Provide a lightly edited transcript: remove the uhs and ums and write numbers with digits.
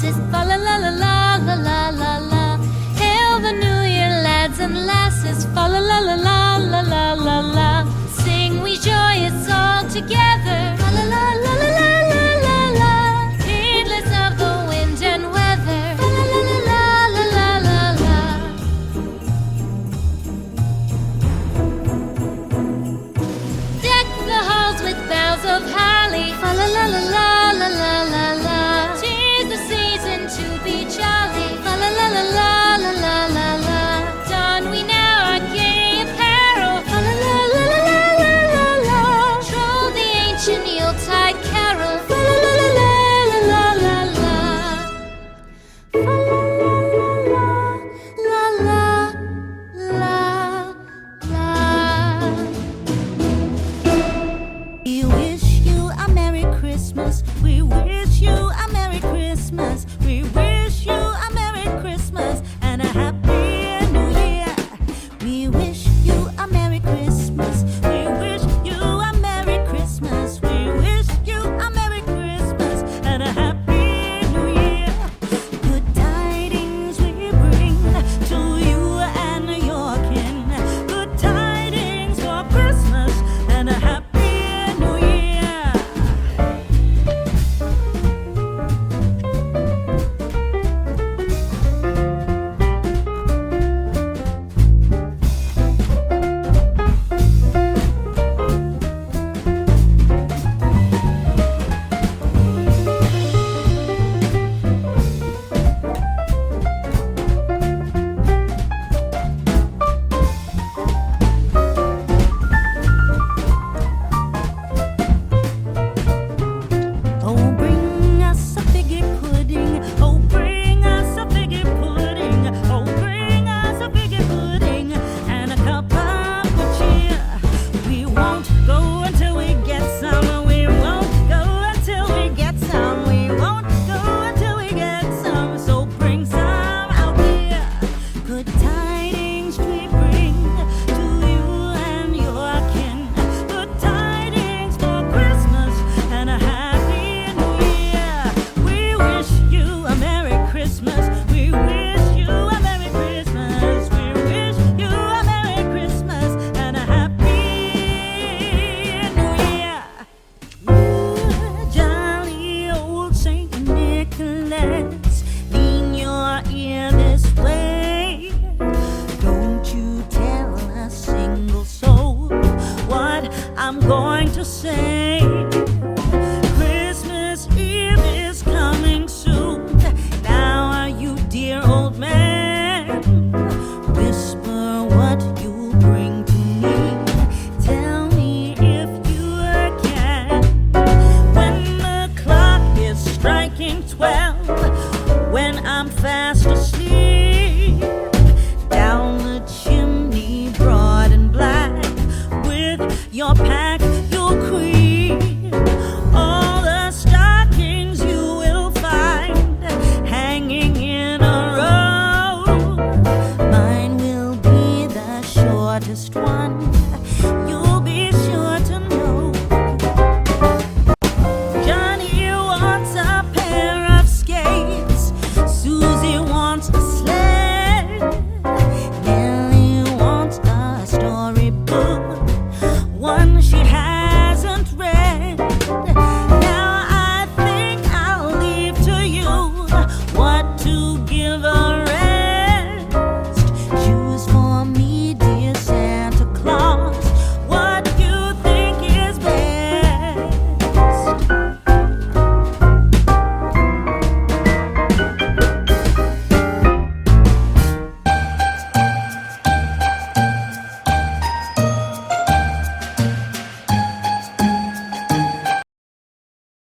lasses, fa la la la la la la la la. Hail the new year, lads and lasses, fa la la la la la la la la. Sing we joyous all together, fa la la la la la la la la. Heedless of the wind and weather, fa la la la la la la la la. Deck the halls with boughs of holly, fa la la la la la la la la. 'Tis the season to be jolly, fa la la la la la la la la. Don we now our gay apparel, fa la la la la la la la. Troll the ancient Yuletide carol, fa la la la la la la la. Fa la la la la la. We wish you a Merry Christmas. We wish you a Merry Christmas. We wish you a Merry Christmas and a Happy New Year. We wish you a Merry Christmas. We wish you a Merry Christmas. We wish you a Merry Christmas and a Happy New Year. Good tidings we bring to you and your kin. Good tidings for Christmas and a Happy New Year. Oh, bring us a figgy pudding. Oh, bring us a figgy pudding. Oh, bring us a figgy pudding and a cup of good cheer. We won't go until we get some. We won't go until we get some. We won't go until we get some. So bring some out here. Good tidings we bring to you and your kin. Good tidings for Christmas and a Happy New Year. We wish you a Merry Christmas. We wish you a Merry Christmas. We wish you a Merry Christmas and a Happy New Year. Ooh, jolly old Saint Nicholas, lean your ear this way. Don't you tell a single soul what I'm going to say. Christmas Eve is coming soon. Now, you dear old man, whisper what you'll bring to me. Tell me if you can. When the clock is striking 12, when I'm fast asleep,